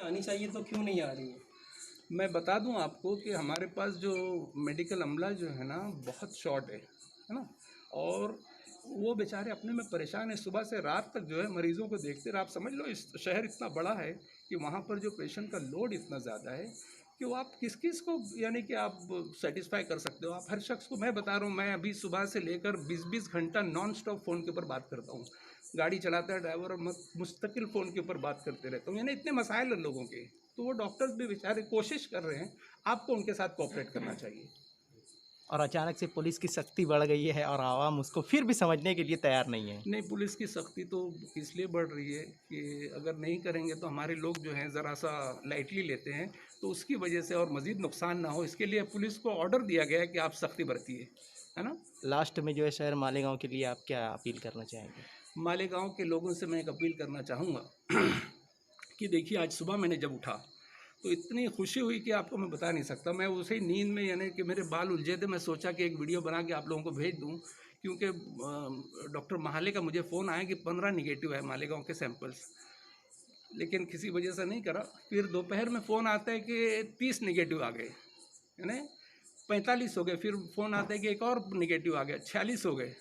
आनी चाहिए तो क्यों नहीं आ रही है? मैं बता दूं आपको कि हमारे पास जो मेडिकल अमला जो है ना बहुत शॉर्ट है ना। और वो बेचारे अपने में परेशान है, सुबह से रात तक जो है मरीज़ों को देखते रहे। आप समझ लो इस शहर इतना बड़ा है कि वहाँ पर जो पेशेंट का लोड इतना ज़्यादा है कि वो आप किस किस को यानी कि आप सेटिस्फाई कर सकते हो। आप हर शख्स को, मैं बता रहा हूँ, मैं अभी सुबह से लेकर 20-20 घंटा नॉन स्टॉप फ़ोन के ऊपर बात करता हूँ। गाड़ी चलाता है ड्राइवर और मुस्तकिल फ़ोन के ऊपर बात करते रहता हूँ, यानी इतने मसाइल हैं लोगों के। तो वो डॉक्टर्स भी बेचारे कोशिश कर रहे हैं, आपको उनके साथ कोऑपरेट करना चाहिए। और अचानक से पुलिस की सख्ती बढ़ गई है और आवाम उसको फिर भी समझने के लिए तैयार नहीं है। नहीं, पुलिस की सख्ती तो इसलिए बढ़ रही है कि अगर नहीं करेंगे तो हमारे लोग जो हैं ज़रा सा लाइटली लेते हैं, तो उसकी वजह से और मज़ीद नुकसान ना हो इसके लिए पुलिस को ऑर्डर दिया गया है कि आप सख्ती बरतिए, है ना। लास्ट में जो है शहर मालेगांव के लिए आप क्या अपील करना चाहेंगे? मालेगांव के लोगों से मैं एक अपील करना चाहूँगा कि देखिए, आज सुबह मैंने जब उठा तो इतनी खुशी हुई कि आपको मैं बता नहीं सकता। मैं उसे नींद में, यानी कि मेरे बाल उलझे थे, मैं सोचा कि एक वीडियो बना के आप लोगों को भेज दूं, क्योंकि डॉक्टर महाले का मुझे फ़ोन आया कि 15 निगेटिव है मालेगांव के सैंपल्स, लेकिन किसी वजह से नहीं करा। फिर दोपहर में फ़ोन आता है कि 30 निगेटिव आ गए, यानी 45 हो गए। फिर फ़ोन आता है कि एक और निगेटिव आ गया, 46 हो गए।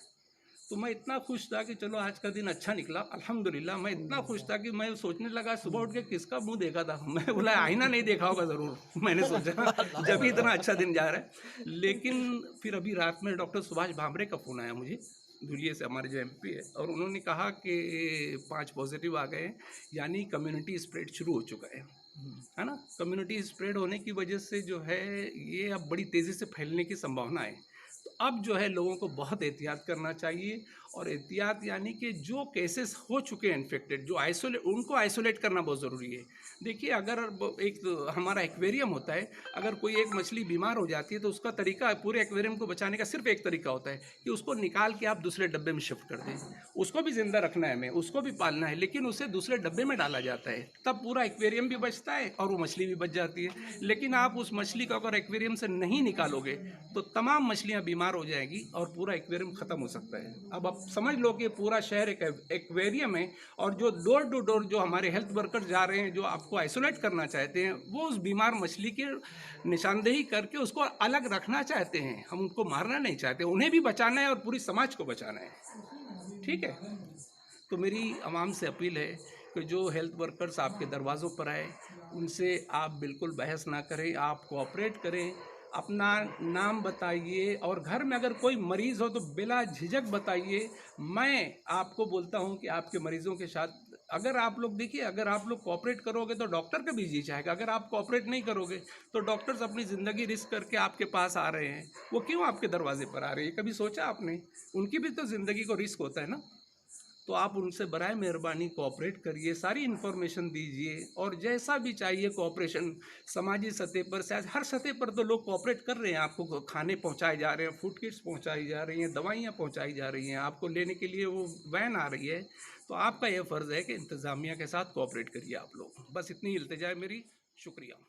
तो मैं इतना खुश था कि चलो आज का दिन अच्छा निकला अल्हम्दुलिल्लाह। मैं इतना खुश था कि मैं सोचने लगा सुबह उठ के किसका मुंह देखा था। मैं बोला आईना नहीं देखा होगा ज़रूर, मैंने सोचा जब ही इतना अच्छा दिन जा रहा है। लेकिन फिर अभी रात में डॉक्टर सुभाष भामरे का फ़ोन आया मुझे, धुलिये से, हमारे जो एमपी है, और उन्होंने कहा कि 5 पॉजिटिव आ गए हैं, यानी कम्युनिटी स्प्रेड शुरू हो चुका है ना। कम्युनिटी स्प्रेड होने की वजह से जो है ये अब बड़ी तेज़ी से फैलने की संभावना है। तो अब जो है लोगों को बहुत एहतियात करना चाहिए, और एहतियात यानी कि जो केसेस हो चुके हैं इन्फेक्टेड, जो आइसोलेट, उनको आइसोलेट करना बहुत ज़रूरी है। देखिए, अगर एक हमारा एक्वेरियम होता है, अगर कोई एक मछली बीमार हो जाती है तो उसका तरीका, पूरे एक्वेरियम को बचाने का सिर्फ एक तरीका होता है कि उसको निकाल के आप दूसरे डब्बे में शिफ्ट कर दें। उसको भी ज़िंदा रखना है हमें, उसको भी पालना है, लेकिन उसे दूसरे डब्बे में डाला जाता है, तब पूरा एक्वेरियम भी बचता है और वो मछली भी बच जाती है। लेकिन आप उस मछली को अगर एक्वेरियम से नहीं निकालोगे तो तमाम मछलियाँ बीमार हो जाएगी और पूरा एक्वेरियम ख़त्म हो सकता है। अब आप समझ लो कि पूरा शहर एक एक्वेरियम है, और जो डोर टू डोर जो हमारे हेल्थ वर्कर जा रहे हैं, जो आपको आइसोलेट करना चाहते हैं, वो उस बीमार मछली की निशानदेही करके उसको अलग रखना चाहते हैं। हम उनको मारना नहीं चाहते, उन्हें भी बचाना है और पूरी समाज को बचाना है। ठीक है। तो मेरी आवाम से अपील है कि जो हेल्थ वर्कर्स आपके दरवाज़ों पर आए, उनसे आप बिल्कुल बहस ना करें, आप कोऑपरेट करें, अपना नाम बताइए, और घर में अगर कोई मरीज़ हो तो बिला झिझक बताइए। मैं आपको बोलता हूं कि आपके मरीज़ों के साथ अगर आप लोग, देखिए, अगर आप लोग कोऑपरेट करोगे तो डॉक्टर का भी जी चाहेगा। अगर आप कोऑपरेट नहीं करोगे तो डॉक्टर्स अपनी ज़िंदगी रिस्क करके आपके पास आ रहे हैं, वो क्यों आपके दरवाजे पर आ रहे हैं? कभी सोचा आपने? उनकी भी तो ज़िंदगी को रिस्क होता है ना। तो आप उनसे बराए मेहरबानी कोऑपरेट करिए, सारी इन्फॉर्मेशन दीजिए, और जैसा भी चाहिए कोऑपरेशन, समाजी सतह पर, शायद हर सतह पर तो लोग कोऑपरेट कर रहे हैं। आपको खाने पहुंचाए जा रहे हैं, फूड किट्स पहुंचाई जा रही हैं, दवाइयाँ पहुंचाई जा रही हैं, आपको लेने के लिए वो वैन आ रही है। तो आपका यह फ़र्ज़ है कि इंतज़ामिया के साथ कोऑपरेट करिए आप लोग। बस इतनी इल्तिजा है मेरी। शुक्रिया।